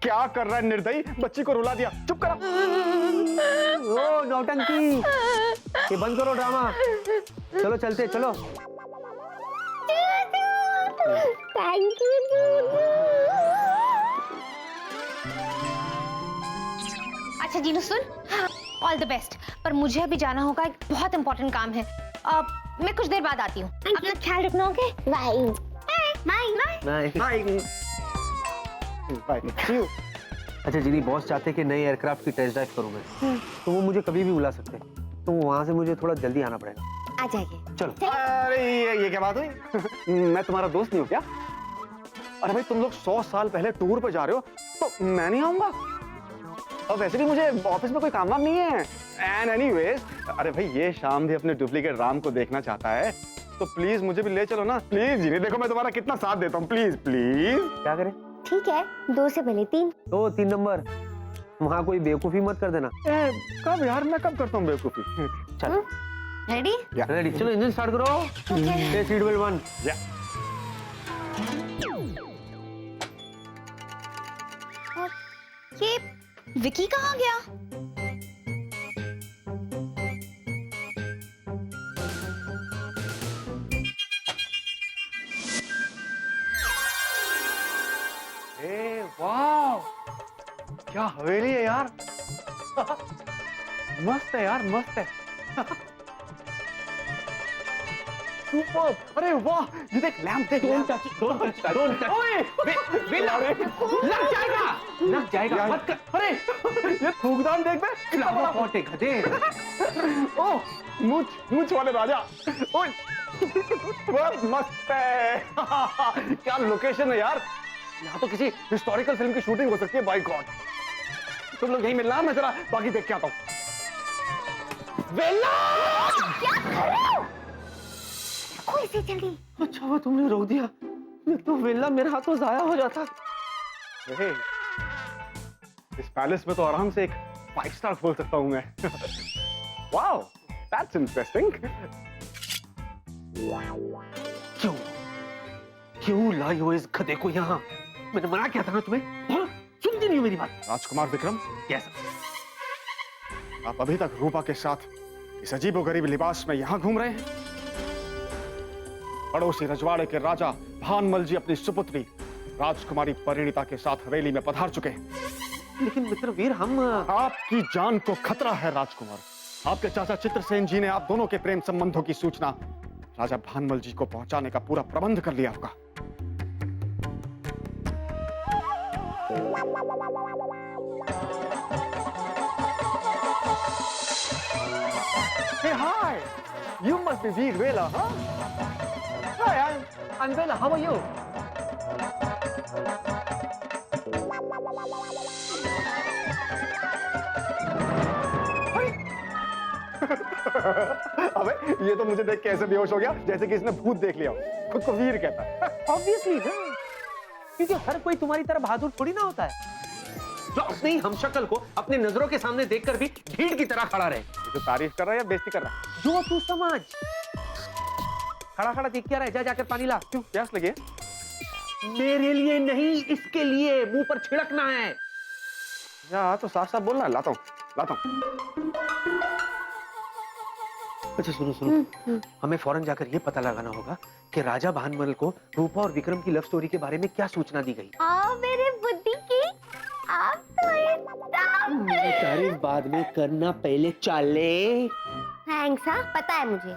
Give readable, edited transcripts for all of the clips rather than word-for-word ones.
क्या कर रहा है निर्दयी, बच्ची को रुला दिया, चुप करा। ओ नौटंकी, ये बंद करो ड्रामा, चलो चलते चलो। Thank you. अच्छा जीनू सुन, ऑल द बेस्ट, पर मुझे अभी जाना होगा, एक बहुत इंपॉर्टेंट काम है। मैं कुछ देर बाद आती हूँ, अपना ख्याल रखना। Okay bye bye bye. अच्छा जीनी, बॉस चाहते कि नए एयरक्राफ्ट की टेस्ट ड्राइव करूँ मैं, तो वो मुझे कभी भी बुला सकते हैं, तो वहाँ से मुझे थोड़ा जल्दी आना पड़ेगा। आ जाइए। चलो। अरे ये क्या बात हुई? मैं तुम्हारा दोस्त नहीं हूँ क्या? अरे भाई तुम लोग 100 साल पहले टूर पे जा रहे हो तो मैं नहीं आऊंगा। और वैसे भी मुझे ऑफिस में कोई काम वाम नहीं है। एंड एनीवेज, अरे भाई ये शाम भी अपने डुप्लीकेट राम को देखना चाहता है, तो प्लीज मुझे भी ले चलो ना प्लीज। जीनी देखो मैं तुम्हारा कितना साथ देता हूँ, प्लीज प्लीज। क्या करें? ठीक है, 2 से पहले 3। तो 3 नंबर, वहाँ कोई बेवकूफी मत कर देना। कब यार, मैं कब करता हूँ बेवकूफी? चल रेडी रेडी, चलो इंजन स्टार्ट करो। Seat belt 1। ये विकी कहाँ गया? वाह, क्या हवेली है यार। मस्त है यार, मस्त है। सुपर। अरे वाह, ये देख लैंप देख। Don't touch. ओए लग जाएगा मत कर। अरे ये थूकदान देख बे, फ्लावर पॉट है गधे। ओह मूंछ वाले राजा। ओए बहुत मस्त है। क्या लोकेशन है यार, यहाँ तो किसी हिस्टोरिकल फिल्म की शूटिंग हो सकती है। बाय गॉड, तुम लोग यहीं मिलना, मैं जरा बाकी देख के आता हूँ। वेला, क्या कर रहे हो? कोई से जल्दी। अच्छा वो तुमने रोक दिया, नहीं तो वेला मेरे हाथों जाया हो जाता। इस पैलेस में तो आराम से एक 5 स्टार खोल सकता हूँ मैं। Wow, that's interesting. क्यों लाई हो इस गधे को यहाँ? मैंने मना किया था ना तुम्हें, हाँ? सुनती नहीं हो मेरी बात। राजकुमार विक्रम, कैसा? आप अभी तक रूपा के साथ इस अजीबोगरीब लिबास में यहाँ घूम रहे हैं? पड़ोसी रजवाड़े के राजा भानमल जी अपनी सुपुत्री राजकुमारी परिणीता के साथ हवेली में पधार चुके हैं। लेकिन मित्र वीर, हम आपकी जान को खतरा है राजकुमार। आपके चाचा चित्रसेन जी ने आप दोनों के प्रेम संबंधों की सूचना राजा भानमल जी को पहुंचाने का पूरा प्रबंध कर लिया होगा। Hey, hi! You must be Veer Vela, huh? Hi, I'm Vela. How are you? अबे ये तो मुझे देख के ऐसे बेहोश हो गया जैसे कि इसने भूत देख लिया हो। खुद को वीर कहता है। ऑब्वियसली ना, क्योंकि हर कोई तुम्हारी तरह बहादुर थोड़ी ना होता है, जो अपने ही हमशक्ल को अपने नजरों के सामने देखकर भी भीड़ की तरह खड़ा रहे। ये तो तारीफ कर रहा है या बेइज्जती कर रहा है? जो तू समझ। खड़ा खड़ा देख क्या रहा है? जा जाकर पानी ला। क्यों, प्यास लगी है? मेरे लिए नहीं, इसके लिए मुंह पर छिड़कना है। या तो साफ साफ बोलना। लाता हूँ। अच्छा सुनो, हमें फौरन जाकर ये पता लगाना होगा कि राजा भानमल को रूपा और विक्रम की लव स्टोरी के बारे में क्या सूचना दी गई। मेरे बुद्धि की, आप तो एकदम। तारीफ बाद में करना, पहले चले। थैंक्स, हाँ पता है मुझे।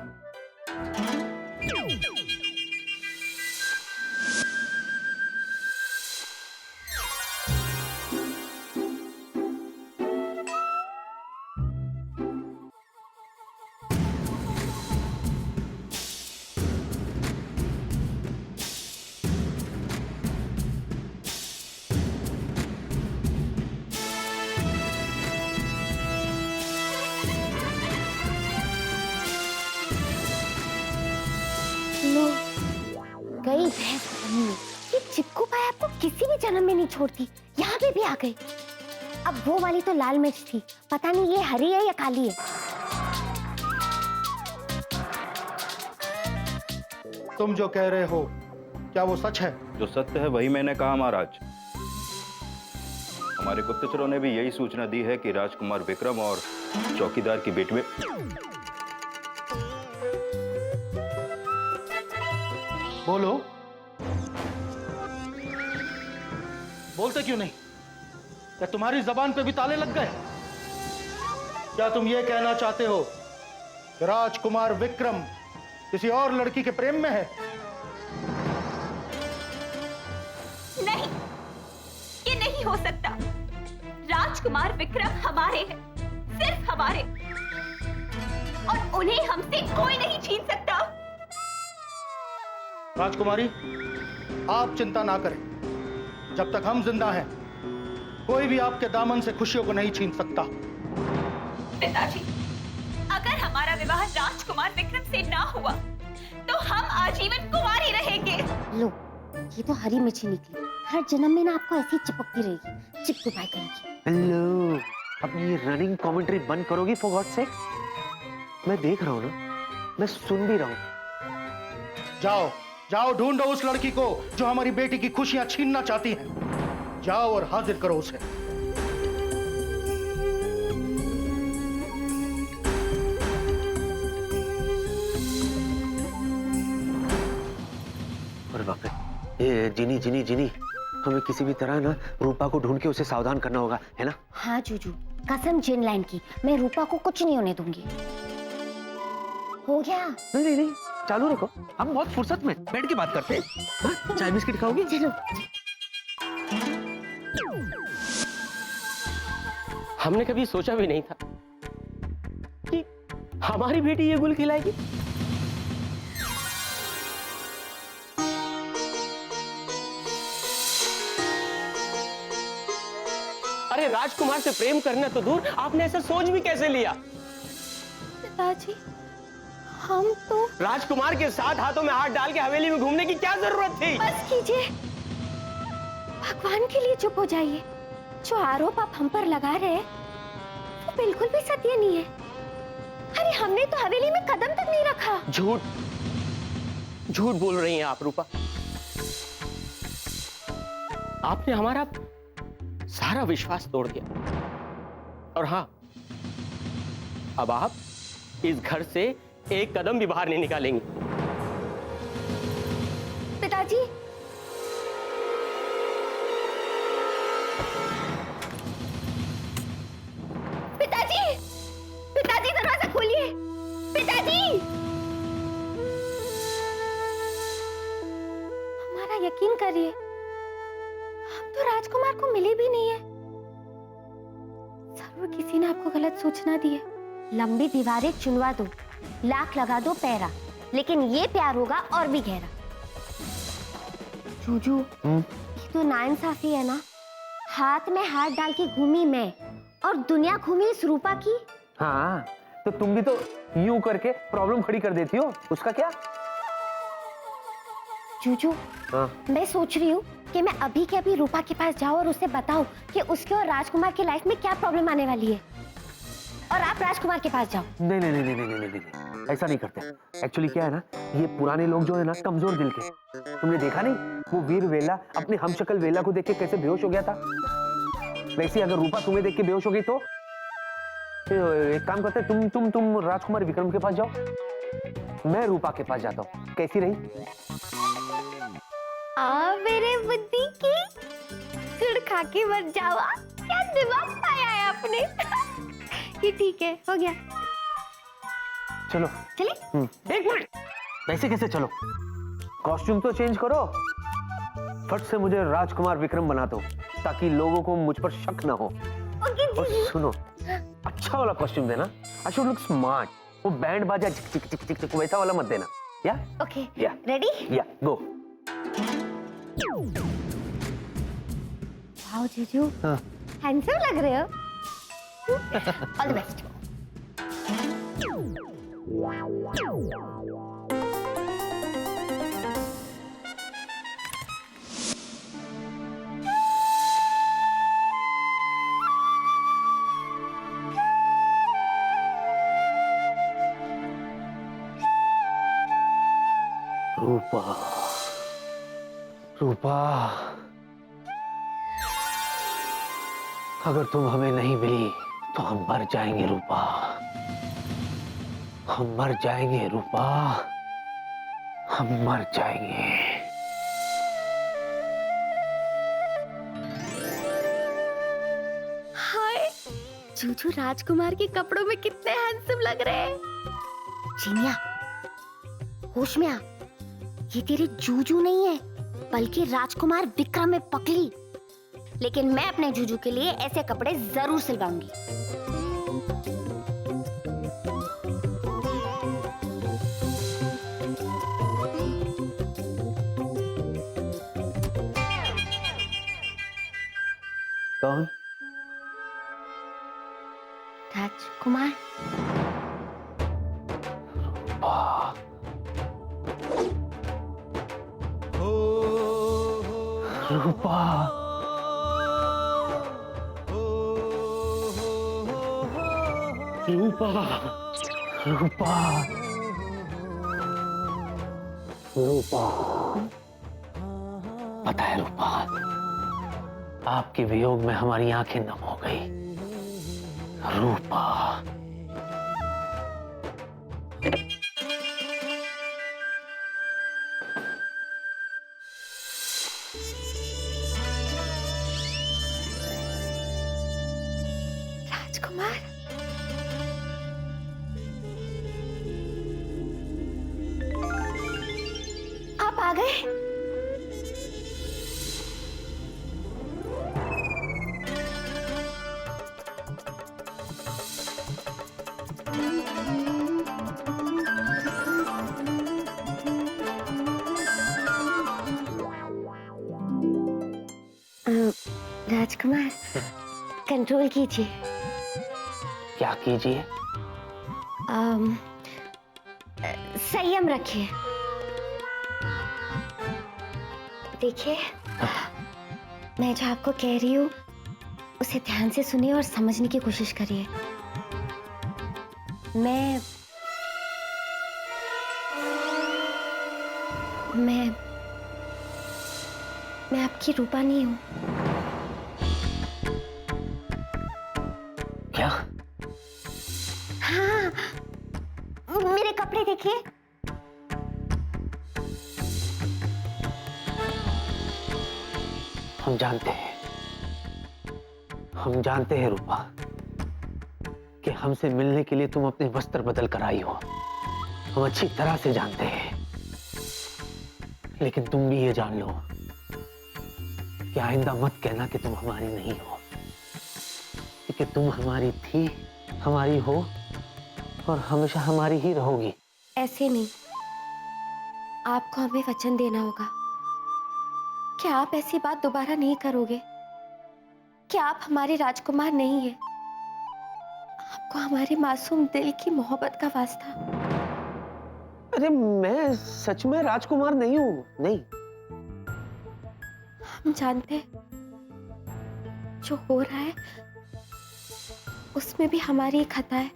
गई भैंस पानी में। ये चिपकू भाई आपको किसी भी जन्म में नहीं छोड़ती, यहाँ पे भी आ गई। अब वो वाली तो लाल मिर्च थी, पता नहीं ये हरी है या काली है। तुम जो कह रहे हो क्या वो सच है? जो सत्य है वही मैंने कहा महाराज। हमारे गुप्तचरों ने भी यही सूचना दी है कि राजकुमार विक्रम और चौकीदार की बेटी में बोलो, बोलते क्यों नहीं? क्या तुम्हारी जबान पे भी ताले लग गए? क्या तुम ये कहना चाहते हो कि राजकुमार विक्रम किसी और लड़की के प्रेम में है? नहीं, ये नहीं हो सकता। राजकुमार विक्रम हमारे हैं, सिर्फ हमारे, और उन्हें हमसे कोई नहीं छीन सकता। राजकुमारी, आप चिंता ना करें। जब तक हम जिंदा हैं, कोई भी आपके दामन से खुशियों को नहीं छीन सकता। पिताजी, अगर हमारा विवाह राजकुमार विक्रम से ना हुआ तो हम आजीवन कुंवारी रहेंगे। लो, ये तो हरी मिर्ची निकली। हर जन्म में ना आपको ऐसी चिपकती रहेगी, चिपकू पाई करेगी। हेलो, अपनी ये रनिंग कमेंट्री बंद करोगी फॉर गॉड सेक? मैं देख रहा हूँ ना, मैं सुन भी रहा हूँ। जाओ जाओ, ढूंढो उस लड़की को जो हमारी बेटी की खुशियां छीनना चाहती है। जाओ और हाजिर करो उसे। अरे बाप रे, ये जिनी जिनी जिनी, हमें किसी भी तरह ना रूपा को ढूंढ के उसे सावधान करना होगा, है ना? हाँ जूजू, कसम जिन लाइन की, मैं रूपा को कुछ नहीं होने दूंगी। हो गया? नहीं नहीं नहीं, चालू रखो, हम बहुत फुर्सत में बैठ के बात करते हैं। हाँ? चाय बिस्किट खाओगे? चलो। हमने कभी सोचा भी नहीं था कि हमारी बेटी ये गुल खिलाएगी। अरे राजकुमार से प्रेम करना तो दूर, आपने ऐसा सोच भी कैसे लिया? पिताजी, हम तो राजकुमार के साथ हाथों में हाथ डाल के हवेली में घूमने की क्या जरूरत थी? बस कीजिए, भगवान के लिए चुप हो जाइए। जो आरोप आप हम पर लगा रहे हैं वो बिल्कुल भी सत्य नहीं है। अरे हमने तो हवेली में कदम तक नहीं रखा। झूठ झूठ बोल रही हैं आप रूपा। आपने हमारा सारा विश्वास तोड़ दिया। और हाँ, अब आप इस घर से एक कदम भी बाहर नहीं निकालेंगी। पिताजी, पिताजी, पिताजी दरवाजा खोलिए। पिताजी, हमारा यकीन करिए, हम तो राजकुमार को मिले भी नहीं है। जरूर किसी ने आपको गलत सूचना दी है। लंबी दीवारें चुनवा दो, लाख लगा दो पैरा, लेकिन ये प्यार होगा और भी गहरा। जूजू, ये तो नाइंसाफी है ना। हाथ में हाथ डाल के घूमी मैं और दुनिया घूमी इस रूपा की। हाँ, तो तुम भी तो यूं करके प्रॉब्लम खड़ी कर देती हो, उसका क्या? जूजू, हाँ। मैं सोच रही हूँ कि मैं अभी के अभी रूपा के पास जाऊँ और उसे बताऊँ कि उसके और राजकुमार की लाइफ में क्या प्रॉब्लम आने वाली है, और आप राजकुमार के पास जाओ। नहीं नहीं नहीं नहीं नहीं नहीं नहीं, ऐसा नहीं करते। एक्चुअली क्या है ना, ये पुराने लोग जो है ना कमजोर दिल के, तुमने देखा नहीं वो वीर वेला अपने हमशक्ल वेला को देख के कैसे बेहोश हो गया था? वैसे अगर रूपा तुम्हें देख के बेहोश हो गई तो एक काम करते हैं, तुम राजकुमार विक्रम के पास जाओ, मैं रूपा के पास जाता हूँ। कैसी रही? मेरे बुद्धि की गुड़ खा के मर जावा, क्या दिमाग पाया है आपने। ये ठीक है, हो गया। चलो चलिए। एक मिनट, वैसे कैसे चलो? कॉस्ट्यूम तो चेंज करो, फट से मुझे राजकुमार विक्रम बना दो ताकि लोगों को मुझ पर शक ना हो। ओके और जी। सुनो, अच्छा वाला कॉस्ट्यूम देना। I should look smart. वो बैंड बाजा चिक चिक चिक चिक चिक वैसा वाला मत देना। या ओके, या रेडी? या गो। वाओ जीजू, हैंडसम लग रहे हो। All the best. Rupa, Rupa, अगर तुम हमें नहीं मिली तो हम मर जाएंगे रूपा, हम मर जाएंगे रूपा, हम मर जाएंगे। हाय, जूजू राजकुमार के कपड़ों में कितने हैंडसम लग रहे हैं। चिनिया, होश में आ, ये तेरे जूजू नहीं है बल्कि राजकुमार विक्रम में पकली। लेकिन मैं अपने जूजू के लिए ऐसे कपड़े जरूर सिलवाऊंगी। कौन? राजकुमार। रूपा, रूपा, रूपा, रूपा। पता है रूपा, आपके वियोग में हमारी आंखें नम हो गई। रूपा, राजकुमार, आप आ गए। राजकुमार, कंट्रोल कीजिए। क्या कीजिए? संयम रखिए। देखिए, मैं जो आपको कह रही हूँ उसे ध्यान से सुनिए और समझने की कोशिश करिए। मैं आपकी रूपा नहीं हूँ। क्या? हाँ, मेरे कपड़े देखिए। हम जानते हैं रूपा कि हमसे मिलने के लिए तुम अपने वस्त्र बदल कर आई हो। हम अच्छी तरह से जानते हैं, लेकिन तुम भी ये जान लो कि आइंदा मत कहना कि तुम हमारी नहीं हो, क्योंकि तुम हमारी थी, हमारी हो और हमेशा हमारी ही रहोगी। ऐसे नहीं, आपको हमें वचन देना होगा कि आप ऐसी बात दोबारा नहीं करोगे, कि आप हमारे राजकुमार नहीं हैं। आपको हमारे मासूम दिल की मोहब्बत का वास्ता। अरे मैं सच में राजकुमार नहीं हूं, नहीं। हम जानते हैं जो हो रहा है उसमें भी हमारी एक खता है।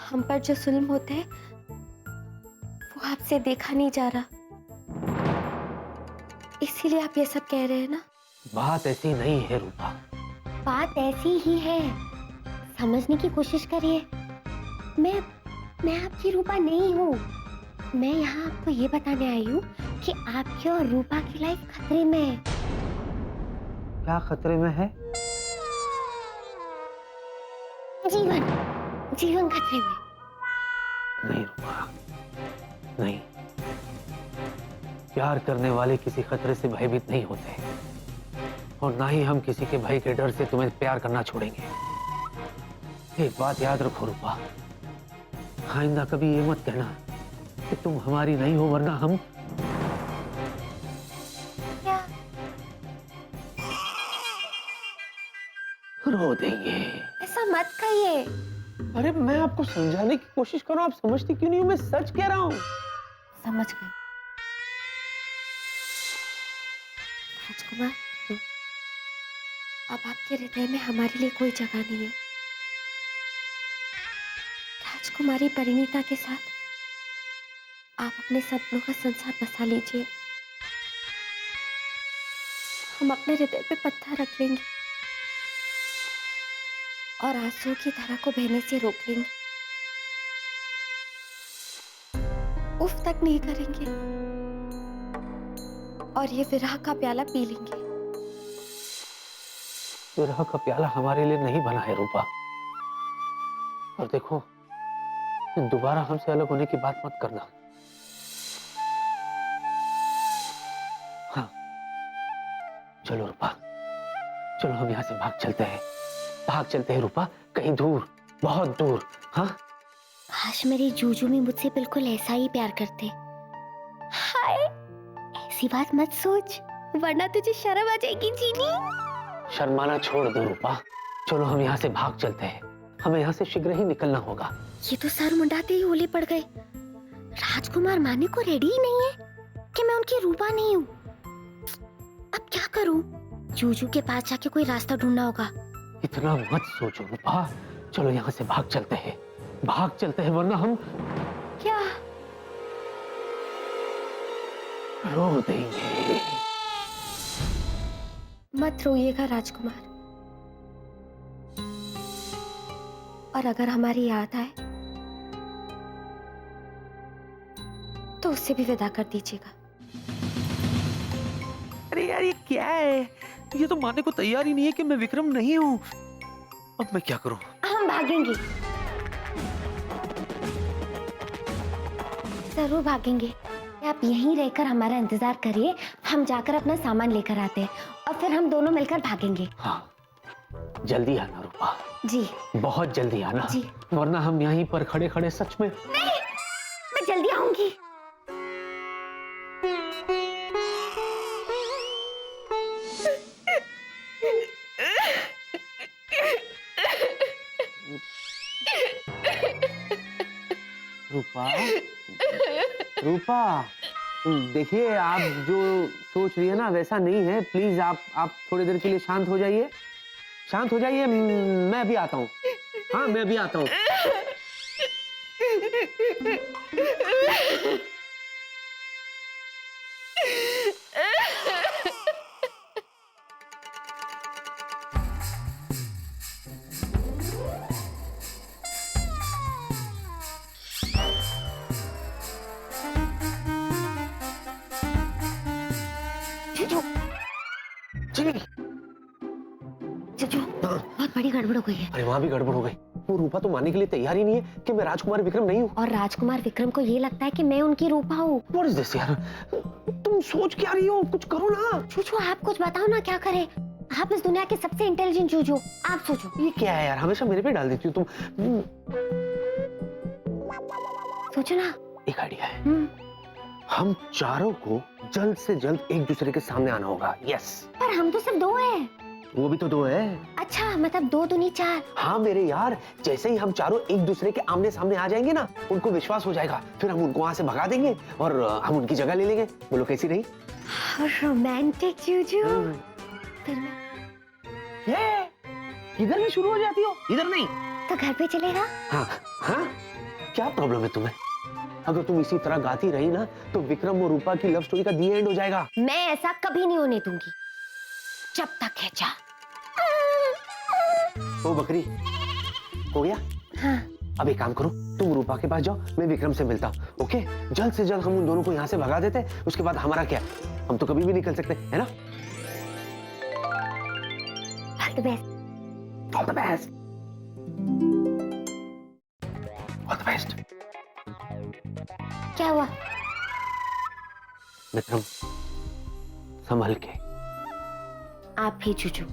हम पर जो जुल्म होते हैं वो आपसे देखा नहीं जा रहा, इसीलिए आप ये सब कह रहे हैं ना। बात ऐसी नहीं है रूपा। बात ऐसी ही है, समझने की कोशिश करिए। मैं आपकी रूपा नहीं हूँ। मैं यहाँ आपको ये बताने आई हूँ कि आपकी और रूपा की लाइफ खतरे में है। क्या खतरे में है? जीवन खतरे में। नहीं रूपा, नहीं। प्यार करने वाले किसी खतरे से भयभीत नहीं होते, और ना ही हम किसी के भय के डर से तुम्हें प्यार करना छोड़ेंगे। एक बात याद रखो रूपा, आइंदा कभी ये मत कहना कि तुम हमारी नहीं हो, वरना हम क्या? रो देंगे। ऐसा मत कहिए। अरे मैं आपको समझाने की कोशिश कर रहा हूं, आप समझती क्यों नहीं हो? मैं सच कह रहा हूं। समझ गई। राजकुमार, अब आपके हृदय में हमारे लिए कोई जगह नहीं है। राजकुमारी परिणीता के साथ आप अपने सपनों का संसार बसा लीजिए। हम अपने हृदय पे पत्थर रख लेंगे, और आंसू की धारा को बहने से रोक लेंगे। उफ तक नहीं करेंगे और ये विरह का प्याला पी लेंगे। विरह का प्याला हमारे लिए नहीं बना है रूपा। और देखो, दोबारा हमसे अलग होने की बात मत करना। हाँ, चलो रूपा, चलो हम यहाँ से भाग चलते हैं। भाग चलते हैं रूपा, कहीं दूर, बहुत दूर। हाँ, काश मेरी जूजू में मुझसे बिल्कुल ऐसा ही प्यार करते। हाय, ऐसी बात मत सोच, वरना तुझे शर्म आ जाएगी चीनी। शर्माना छोड़ दो रूपा, चलो हम यहाँ से भाग चलते हैं। हमें यहाँ से शीघ्र ही निकलना होगा। ये तो सर मुंडाते ही ओले पड़ गए। राजकुमार मानने को रेडी ही नहीं है कि मैं उनकी रूपा नहीं हूँ। अब क्या करूँ? जूजू के पास जाके कोई रास्ता ढूंढना होगा। इतना मत सोचो रूपा, चलो यहाँ से भाग चलते हैं। भाग चलते हैं, वरना हम क्या? रो देंगे। मत रोइएगा राजकुमार। और अगर हमारी याद आए तो उससे भी विदा कर दीजिएगा। अरे यार, ये क्या है? ये तो मानने को तैयार ही नहीं है कि मैं विक्रम नहीं हूँ। अब मैं क्या करूँ? हम भागेंगे, जरूर भागेंगे। आप यहीं रहकर हमारा इंतजार करिए, हम जाकर अपना सामान लेकर आते हैं और फिर हम दोनों मिलकर भागेंगे। हाँ, जल्दी आना रूपा। जी, बहुत जल्दी आना। जी। वरना हम यहीं पर खड़े खड़े सच में। नहीं, मैं जल्दी आऊंगी। रूपा, रूपा, देखिए, आप जो सोच रही है ना वैसा नहीं है। प्लीज आप थोड़ी देर के लिए शांत हो जाइए। शांत हो जाइए, मैं अभी आता हूँ। हाँ, मैं अभी आता हूँ। जीजू, बहुत बड़ी गड़बड़ हो गई है। अरे वहां भी गड़बड़ हो गई। वो रूपा तो मानने के लिए तैयार ही नहीं है कि मैं राजकुमार विक्रम नहीं हूँ। और राजकुमार विक्रम को ये लगता है कि मैं उनकी रूपा हूँ। What is this यार? तुम सोच क्या रही हो? कुछ करो ना। जूजू, आप कुछ बताओ ना, क्या करें? आप इस दुनिया के सबसे इंटेलिजेंट जूजू, आप सोचो। ये क्या है यार? हमेशा मेरे पे डाल देती हो तुम। सोचो ना। एक आइडिया है। हम चारों को जल्द से जल्द एक दूसरे के सामने आना होगा। यस। पर हम तो सिर्फ दो हैं। वो भी तो दो है। अच्छा, मतलब दो दूनी चार। हाँ मेरे यार, जैसे ही हम चारों एक दूसरे के आमने सामने आ जाएंगे ना, उनको विश्वास हो जाएगा। फिर हम उनको वहां से भगा देंगे और हम उनकी जगह ले लेंगे। बोलो कैसी रही? रोमांटिक जूजू। फिर मैं ये इधर भी शुरू हो जाती हो? इधर नहीं तो घर पे चलेगा? हाँ हाँ, क्या प्रॉब्लम है तुम्हें? अगर तुम इसी तरह गाती रही ना तो विक्रम और रूपा की लव स्टोरी का दी एंड हो जाएगा। मैं ऐसा कभी नहीं होने दूंगी जब तक है जा। ओ बकरी, हो गया? हाँ। अब एक काम करो, तुम रूपा के पास जाओ, मैं विक्रम से मिलता हूँ। ओके, जल्द से जल्द हम उन दोनों को यहाँ से भगा देते हैं। उसके बाद हमारा क्या? हम तो कभी भी निकल सकते हैं, है ना? All the best. All the best. All the best. क्या हुआ? विक्रम, संभल के। आप भी जूजू,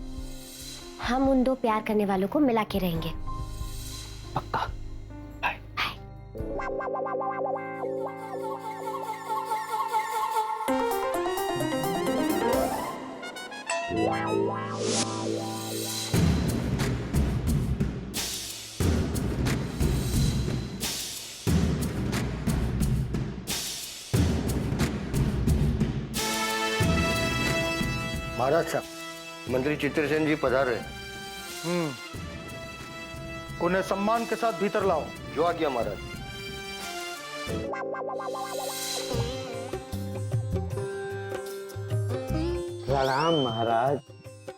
हम उन दो प्यार करने वालों को मिला के रहेंगे। पक्का। बाय। महाराज साहब, मंत्री चित्रसेन जी पधार रहे। उन्हें सम्मान के साथ भीतर लाओ। जो आ गया महाराज। प्रणाम महाराज।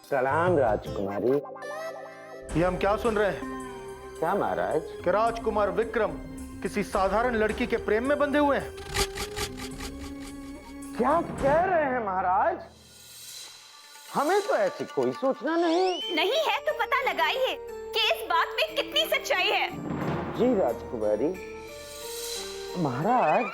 प्रणाम राजकुमारी। ये हम क्या सुन रहे हैं क्या महाराज? कि राजकुमार विक्रम किसी साधारण लड़की के प्रेम में बंधे हुए हैं? क्या कह रहे हैं महाराज? हमें तो ऐसी कोई सूचना नहीं। नहीं है तो पता लगाइए कि इस बात में कितनी सच्चाई है। जी राजकुमारी। महाराज,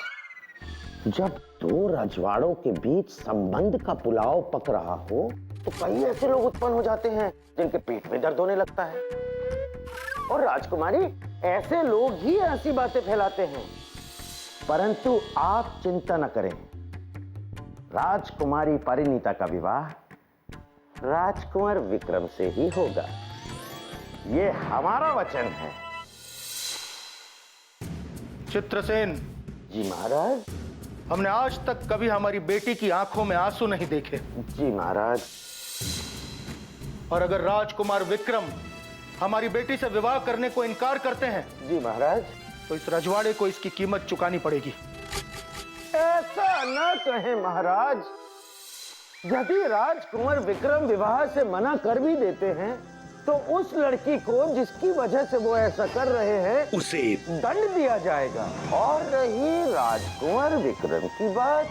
जब दो रजवाड़ों के बीच संबंध का पुलाव पक रहा हो तो कई ऐसे लोग उत्पन्न हो जाते हैं जिनके पेट में दर्द होने लगता है। और राजकुमारी, ऐसे लोग ही ऐसी बातें फैलाते हैं। परंतु आप चिंता न करें, राजकुमारी परिणीता का विवाह राजकुमार विक्रम से ही होगा। ये हमारा वचन है। चित्रसेन जी महाराज। हमने आज तक कभी हमारी बेटी की आंखों में आंसू नहीं देखे। जी महाराज। और अगर राजकुमार विक्रम हमारी बेटी से विवाह करने को इनकार करते हैं, जी महाराज, तो इस रजवाड़े को इसकी कीमत चुकानी पड़ेगी। ऐसा न कहें महाराज। यदि राजकुमार विक्रम विवाह से मना कर भी देते हैं तो उस लड़की को जिसकी वजह से वो ऐसा कर रहे हैं उसे दंड दिया जाएगा। और रही राजकुमार विक्रम की बात,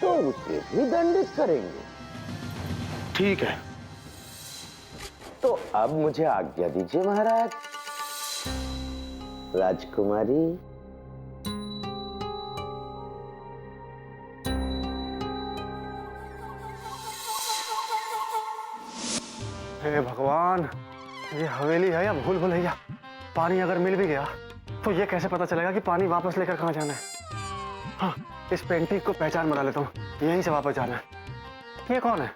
तो उसे भी दंडित करेंगे। ठीक है। तो अब मुझे आज्ञा दीजिए महाराज। राजकुमारी। हे भगवान, ये हवेली है या भूल भुलैया? पानी अगर मिल भी गया तो ये कैसे पता चलेगा कि पानी वापस लेकर कहाँ जाना है? हाँ, इस पेंटिंग को पहचान बना लेता हूँ, यहीं से वापस जाना है। ये कौन है?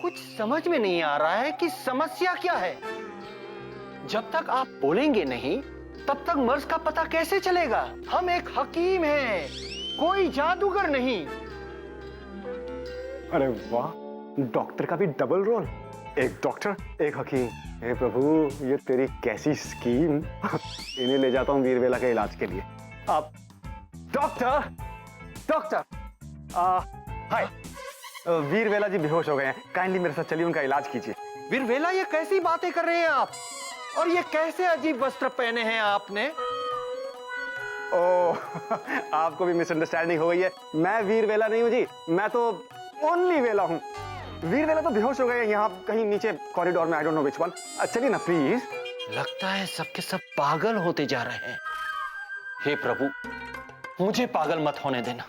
कुछ समझ में नहीं आ रहा है कि समस्या क्या है। जब तक आप बोलेंगे नहीं तब तक मर्ज का पता कैसे चलेगा? हम एक हकीम हैं, कोई जादूगर नहीं। अरे वाह, डॉक्टर का भी डबल रोल, एक डॉक्टर एक हकीम। हे प्रभु, ये तेरी कैसी स्कीम। इन्हें ले जाता हूँ वीरवेला के इलाज के लिए। आप डॉक्टर, हाय, वीरवेला जी बेहोश हो गए हैं, काइंडली मेरे साथ चलिए, उनका इलाज कीजिए। वीरवेला, ये कैसी बातें कर रहे हैं आप? और ये कैसे अजीब वस्त्र पहने हैं आपने? ओह, आपको भी मिसअंडरस्टैंडिंग हो गई है। मैं वीरवेला नहीं हूँ जी, मैं तो ओनली वेला हूँ। वीरवेला तो बेहोश हो गए हैं यहाँ कहीं नीचे कॉरिडोर में, I don't know which one. चलिए ना प्लीज। लगता है सबके सब पागल होते जा रहे हैं। हे प्रभु, मुझे पागल मत होने देना।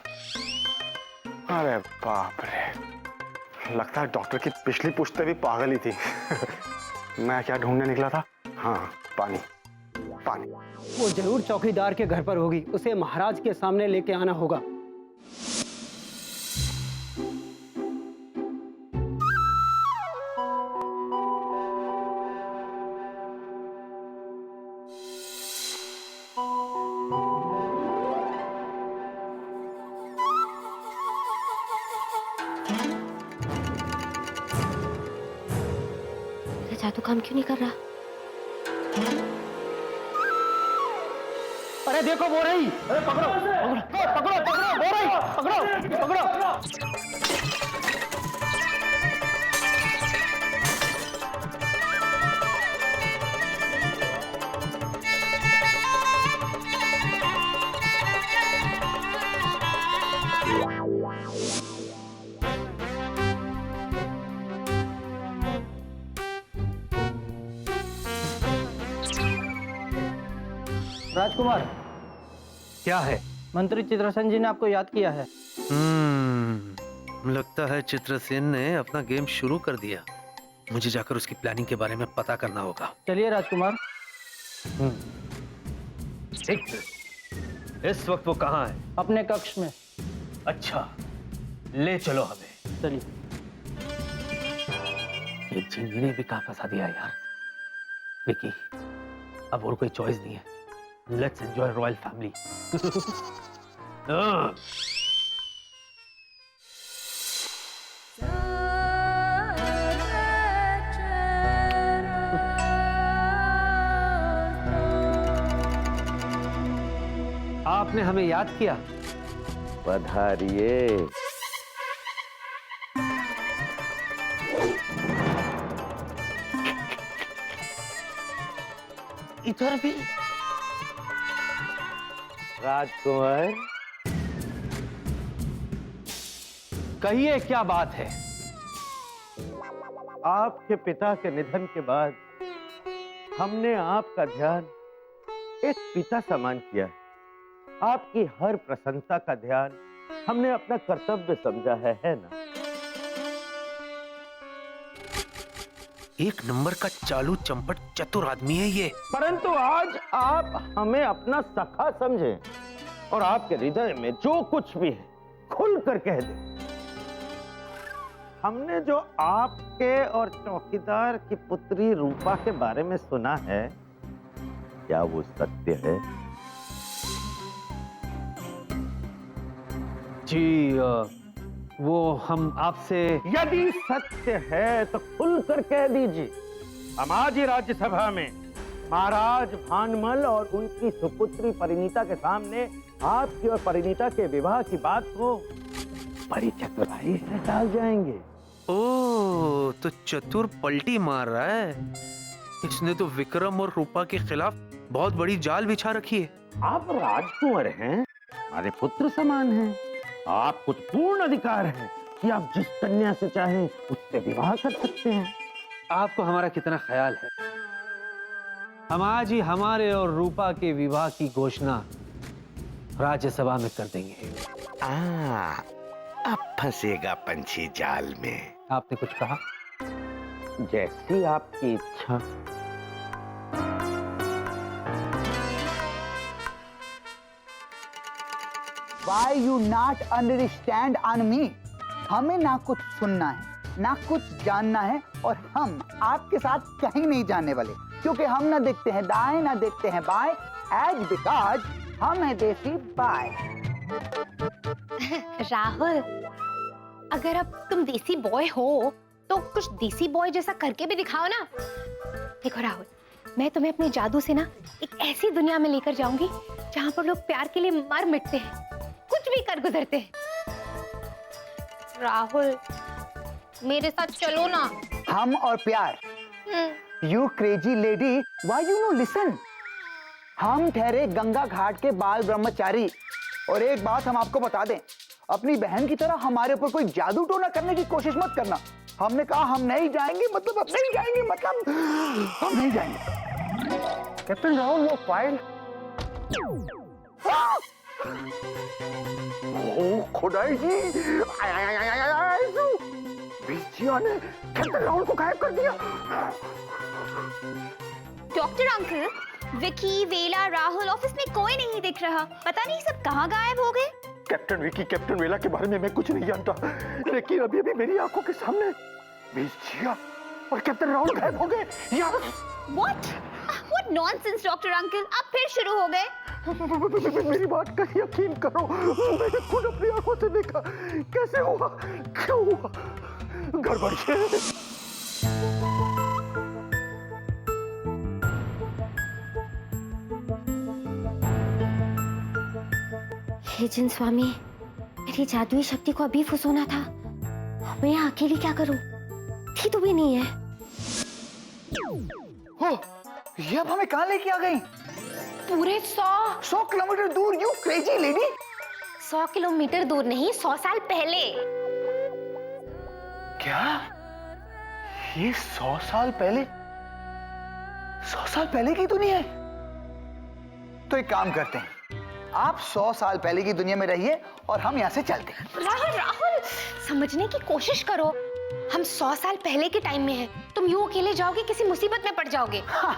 अरे बाप रे, लगता है डॉक्टर की पिछली पुश्तें भी पागल ही थी। मैं क्या ढूंढने निकला था? हाँ, पानी। वो जरूर चौकीदार के घर पर होगी, उसे महाराज के सामने लेके आना होगा। जादू काम क्यों नहीं कर रहा? अरे देखो वो रही। अरे पकड़ो पकड़ो पकड़ो, वो रही, पकड़ो पकड़ो। राजकुमार, क्या है? मंत्री चित्रसेन जी ने आपको याद किया है। लगता है चित्रसेन ने अपना गेम शुरू कर दिया। मुझे जाकर उसकी प्लानिंग के बारे में पता करना होगा। चलिए राजकुमार। इस वक्त वो कहाँ है? अपने कक्ष में। अच्छा, ले चलो हमें। चलिए। ये झिंझी ने भी कहाँ फंसा दिया यार। विकी, अब और कोई चॉइस नहीं है। Let's enjoy royal family. आपने हमें याद किया। पधारिए। इधर भी राजकुमार, कहिए क्या बात है? आपके पिता के निधन के बाद हमने आपका ध्यान एक पिता समान किया है। आपकी हर प्रसन्नता का ध्यान हमने अपना कर्तव्य समझा है ना? एक नंबर का चालू चंपट चतुर आदमी है ये। परंतु आज आप हमें अपना सखा समझें और आपके हृदय में जो कुछ भी है खुल कर कह दें। हमने जो आपके और चौकीदार की पुत्री रूपा के बारे में सुना है, क्या वो सत्य है? जी वो हम आपसे यदि सत्य है तो खुलकर कह दीजिए। हम आज ही राज्यसभा में महाराज भानमल और उनकी सुपुत्री परिणीता के सामने आपकी और परिणीता के विवाह की बात को बड़ी चतुराई से टाल जाएंगे। ओ, तो चतुर पलटी मार रहा है। इसने तो विक्रम और रूपा के खिलाफ बहुत बड़ी जाल बिछा रखी है। आप राजकुंवर हैं, हमारे पुत्र समान हैं। आप कुछ पूर्ण अधिकार है कि आप जिस कन्या से चाहें उससे विवाह कर सकते हैं। आपको हमारा कितना ख्याल है। हम आज ही हमारे और रूपा के विवाह की घोषणा राज्यसभा में कर देंगे। अब फंसेगा पंछी जाल में। आपने कुछ कहा? जैसी आपकी इच्छा। Why you not understand on me? हमें ना कुछ सुनना है ना कुछ जानना है और हम आपके साथ कहीं नहीं जाने वाले, क्योंकि हम ना देखते हैं दाएं ना देखते हैं बाएं, एज बिकॉज हम है देसी बाय। राहुल, अगर अब तुम देसी बॉय हो तो कुछ देसी बॉय जैसा करके भी दिखाओ ना। देखो राहुल, मैं तुम्हें अपने जादू से ना एक ऐसी दुनिया में लेकर जाऊंगी जहां पर लोग प्यार के लिए मर मिटते हैं, कुछ भी कर गुजरते हैं। राहुल, मेरे साथ चलो ना। हम और प्यार। You crazy lady, why you know listen. हम ठहरे गंगा घाट के बाल ब्रह्मचारी, और एक बात हम आपको बता दें, अपनी बहन की तरह हमारे ऊपर कोई जादू टोना करने की कोशिश मत करना। हमने कहा हम नहीं जाएंगे मतलब अब नहीं जाएंगे, मतलब हम नहीं जाएंगे। कैप्टन राहुल, वो फाइल। ओ खुदाई जी, बिचिया ने कैप्टन राहुल को गायब कर दिया। डॉक्टर अंकल, विकी, वेला, राहुल ऑफिस में कोई नहीं दिख रहा। पता नहीं सब कहाँ गायब हो गए। कैप्टन विकी, कैप्टन वेला के बारे में मैं कुछ नहीं जानता, लेकिन अभी अभी मेरी आंखों के सामने बिचिया और कैप्टन राहुल गायब हो गए। What nonsense, डॉक्टर अंकल, आप फिर शुरू हो गए। मेरी बात का यकीन करो, मैंने खुद अपनी आंखों से देखा। कैसे हुआ, क्यों हुआ, गड़बड़ है। हे जिन स्वामी, मेरी जादुई शक्ति को अभी फुसोना था। मैं यहाँ अकेली क्या करूं? थी तो भी नहीं है। हो, ये अब हमें कहाँ लेके आ गई? पूरे 100 किलोमीटर दूर। You crazy lady. 100 किलोमीटर दूर नहीं, 100 साल पहले। क्या ये 100 साल पहले? 100 साल पहले की दुनिया है? तो एक काम करते हैं, आप 100 साल पहले की दुनिया में रहिए और हम यहाँ से चलते हैं। राहुल, राहुल, समझने की कोशिश करो। हम 100 साल पहले के टाइम में हैं। तुम यूं अकेले जाओगे, किसी मुसीबत में पड़ जाओगे। हाँ,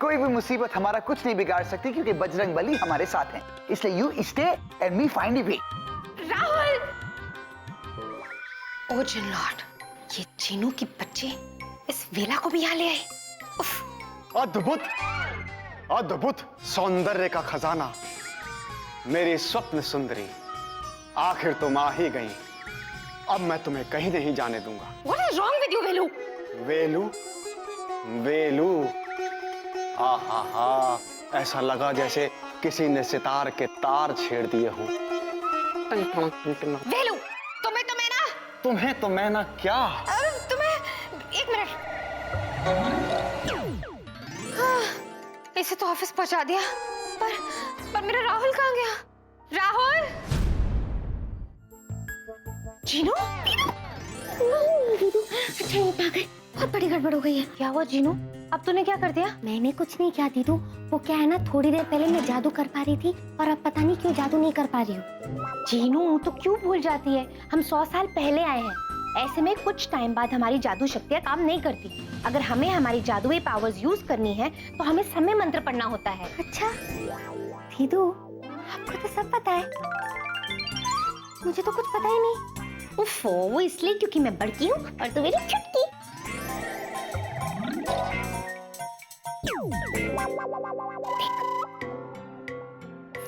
कोई भी मुसीबत हमारा कुछ नहीं बिगाड़ सकती, क्योंकि बजरंग बली हमारे साथ हैं। इसलिए you stay and me find way. Rahul! ओ जिन्नाट, ये चीनू के बच्चे इस वेला को भी यहाँ ले आए। उफ। अद्भुत, अद्भुत सौंदर्य का खजाना, मेरी स्वप्न सुंदरी, आखिर तुम आ ही गई। अब मैं तुम्हें कहीं नहीं जाने दूंगा। What is wrong with you, वेलू? वेलू, वेलू, हा, ऐसा लगा जैसे किसी ने सितार के तार छेड़ दिए हों। वेलू, तुम्हें तो मैं ना तुम्हें तो मैं ना क्या? तुम्हें एक मिनट। हाँ, इसे तो ऑफिस पहुंचा दिया, पर मेरा राहुल कहाँ गया? राहुल, जीनू, बहुत बड़ी गड़बड़ हो गई है। क्या हुआ जीनू? अब तूने क्या कर दिया? मैंने कुछ नहीं किया दीदू। वो क्या है ना, थोड़ी देर पहले मैं जादू कर पा रही थी और अब पता नहीं क्यों जादू नहीं कर पा रही हूँ। जीनू तो क्यों भूल जाती है? हम 100 साल पहले आए हैं। ऐसे में कुछ टाइम बाद हमारी जादू शक्तियाँ काम नहीं करती। अगर हमें हमारी जादुई पावर्स यूज करनी है तो हमें समय मंत्र पढ़ना होता है। अच्छा दीदू, आपको तो सब पता है, मुझे तो कुछ पता ही नहीं। उफ़ो, वो इसलिए क्योंकि मैं बड़की हूँ और तू मेरी छुटकी।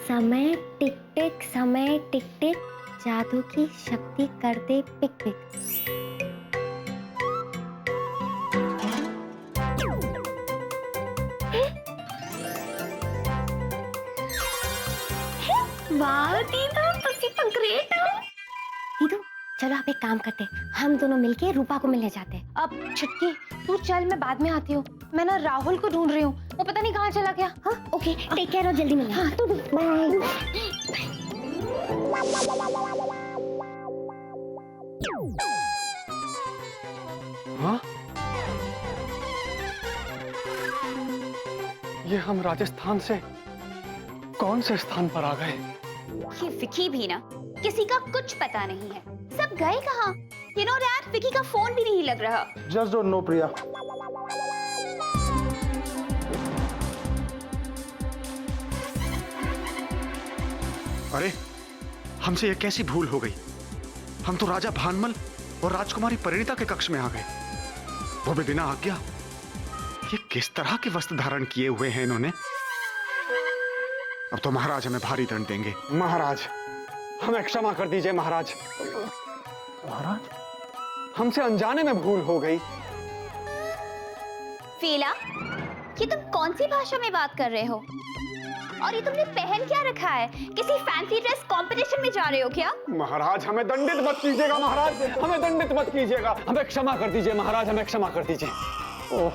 समय टिक टिक, समय टिक टिक, जादू की शक्ति कर दे पिक पिक। वाह दीदू, तुसी तो ग्रेट हो। दीदू चलो आप एक काम करते, हम दोनों मिलके रूपा को मिलने जाते हैं। अब छुटकी तू चल, मैं बाद में आती हूँ। मैं ना राहुल को ढूंढ रही हूँ, वो पता नहीं कहाँ चला गया। हाँ ओके, टेक केयर और जल्दी मिलना। हाँ तू भी, बाय। हाँ? ये हम राजस्थान से कौन से स्थान पर आ गए? ये विकी भी ना, किसी का कुछ पता नहीं है। सब गए कहाँ? You know that विकी का फोन भी नहीं लग रहा। जस्ट डोंट नो प्रिया। अरे हमसे ये कैसी भूल हो गई? हम तो राजा भानमल और राजकुमारी परिणीता के कक्ष में आ गए, वो भी बिना आज्ञा। ये किस तरह के वस्त्र धारण किए हुए हैं इन्होंने? अब तो महाराज हमें भारी दंड देंगे। महाराज हमें क्षमा कर दीजिए महाराज। महाराज हमसे अनजाने में भूल हो गई। फीला, ये तुम कौन सी भाषा में बात कर रहे हो? और ये तुमने पहन क्या रखा है? किसी फैंसी ड्रेस कंपटीशन में जा रहे हो क्या? महाराज हमें दंडित मत कीजिएगा, महाराज हमें दंडित मत कीजिएगा, हमें क्षमा कर दीजिए महाराज, हमें क्षमा कर दीजिए। ओह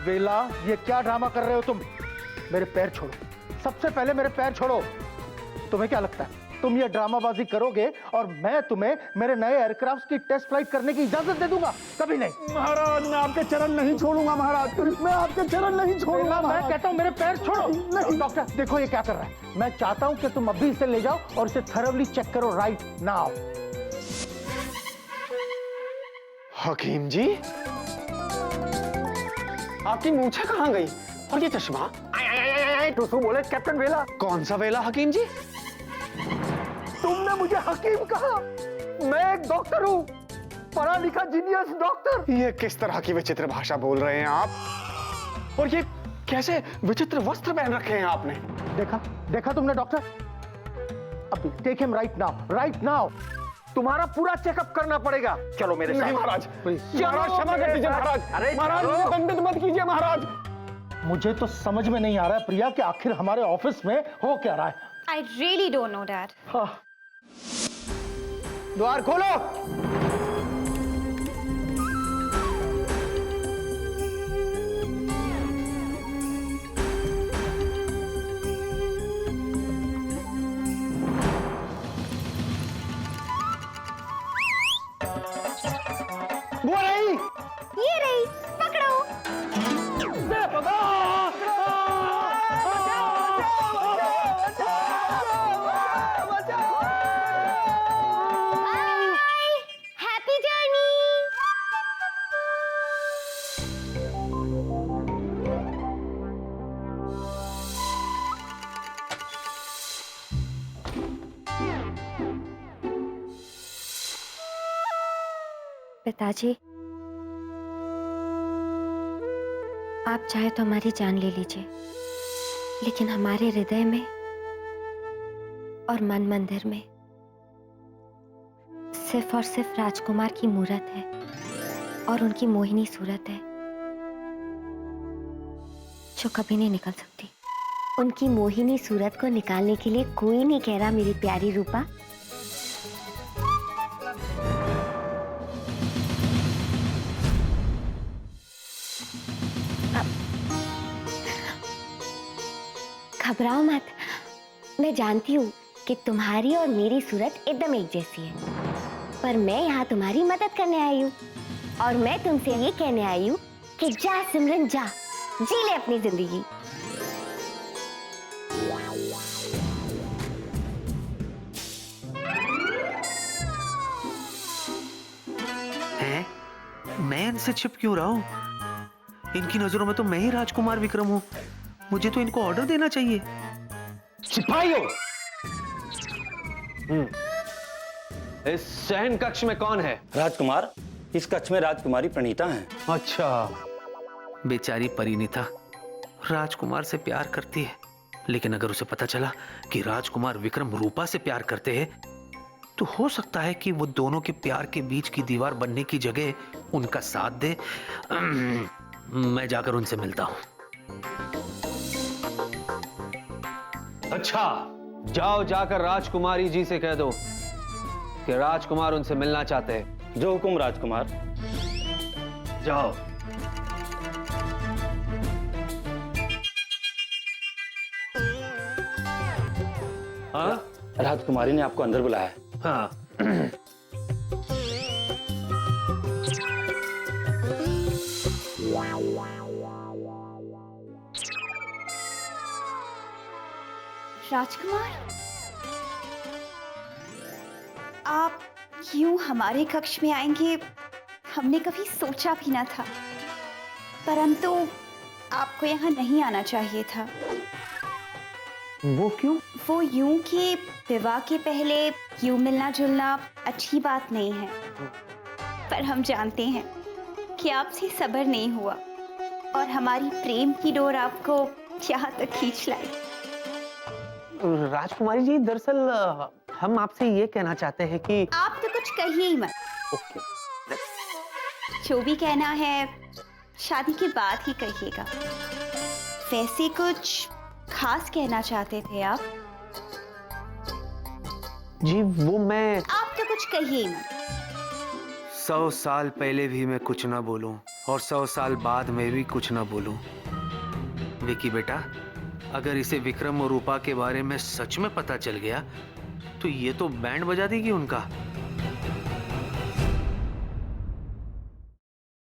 वेला, ये क्या ड्रामा कर रहे हो तुम? मेरे पैर छोड़ो, सबसे पहले मेरे पैर छोड़ो। तुम्हें क्या लगता है तुम ये ड्रामाबाजी करोगे और मैं तुम्हें मेरे नए एयरक्राफ्ट की टेस्ट फ्लाइट करने की इजाजत दे दूंगा? कभी नहीं। महाराज मैं आपके चरण नहीं छोड़ूंगा महाराज, मैं आपके चरण नहीं छोड़ूंगा। मैं कहता हूँ मेरे पैर छोड़ो। नहीं डॉक्टर, देखो ये क्या कर रहा है। मैं चाहता हूँ कि तुम अभी इसे ले जाओ और इसे थरवली चेक करो राइट नाउ। हकीम जी, आपकी मूंछें कहाँ गई? और ये चश्मा? टुसू बोले कैप्टन वेला। कौन सा वेला हकीम जी? तुमने मुझे हकीम कहा? मैं एक डॉक्टर हूँ, पढ़ा लिखा जीनियस डॉक्टर। ये किस तरह की विचित्र भाषा बोल रहे हैं आप? और ये कैसे विचित्र वस्त्र पहन रखे हैं आपने? देखा देखा तुमने डॉक्टर? अभी take him right now, right now. तुम्हारा पूरा चेकअप करना पड़ेगा। चलो मेरे साथ। नहीं महाराज, चलो महाराज क्षमा कर दीजिए महाराज। अरे महाराज मुझे दंडित मत कीजिए महाराज। मुझे तो समझ में नहीं आ रहा है प्रिया कि आखिर हमारे ऑफिस में हो क्या रहा है। I really don't know that. हाँ। द्वार खोलो। वो रही, ये रही, पकड़ो। Happy journey. पिताजी, आप चाहे तो हमारी जान ले लीजिए, लेकिन हमारे हृदय में और मन मंदिर में सिर्फ और सिर्फ राजकुमार की मूरत है और उनकी मोहिनी सूरत है जो कभी नहीं निकल सकती। उनकी मोहिनी सूरत को निकालने के लिए कोई नहीं कह रहा मेरी प्यारी रूपा। घबराओ मत, मैं जानती हूँ कि तुम्हारी और मेरी सूरत एकदम एक जैसी है, पर मैं यहाँ तुम्हारी मदद करने आई हूँ और मैं तुमसे ये कहने आई हूँ कि जा सिमरन जा, जी ले अपनी जिंदगी। हैं? मैं इनसे छिप क्यों रहा हूँ? इनकी नजरों में तो मैं ही राजकुमार विक्रम हूँ। मुझे तो इनको ऑर्डर देना चाहिए। सिपाहियों, इस शयन कक्ष में कौन है? राजकुमार, इस कक्ष में राजकुमारी प्रणीता हैं। अच्छा, बेचारी परिणीता राजकुमार से प्यार करती है, लेकिन अगर उसे पता चला कि राजकुमार विक्रम रूपा से प्यार करते हैं तो हो सकता है कि वो दोनों के प्यार के बीच की दीवार बनने की जगह उनका साथ दे। मैं जाकर उनसे मिलता हूं। अच्छा, जाओ जाकर राजकुमारी जी से कह दो कि राजकुमार उनसे मिलना चाहते हैं। जो हुकुम राजकुमार। जाओ। हाँ? राजकुमारी ने आपको अंदर बुलाया है। हाँ। राजकुमार, आप यूं हमारे कक्ष में आएंगे हमने कभी सोचा भी ना था, परंतु आपको यहाँ नहीं आना चाहिए था। वो क्यों? वो यूं कि विवाह के पहले यूं मिलना जुलना अच्छी बात नहीं है, पर हम जानते हैं कि आपसे सब्र नहीं हुआ और हमारी प्रेम की डोर आपको यहाँ तक खींच लाई। राजकुमारी जी, दरअसल हम आपसे ये कहना चाहते हैं कि आप तो कुछ कहिए ही मत। जो भी कहना है शादी के बाद ही कहिएगा। वैसे कुछ खास कहना चाहते थे आप? जी वो मैं आप तो कुछ कहिए ही मत। 100 साल पहले भी मैं कुछ ना बोलूं और 100 साल बाद में भी कुछ ना बोलूं। विकी बेटा, अगर इसे विक्रम और रूपा के बारे में सच में पता चल गया तो ये तो बैंड बजा देगी उनका।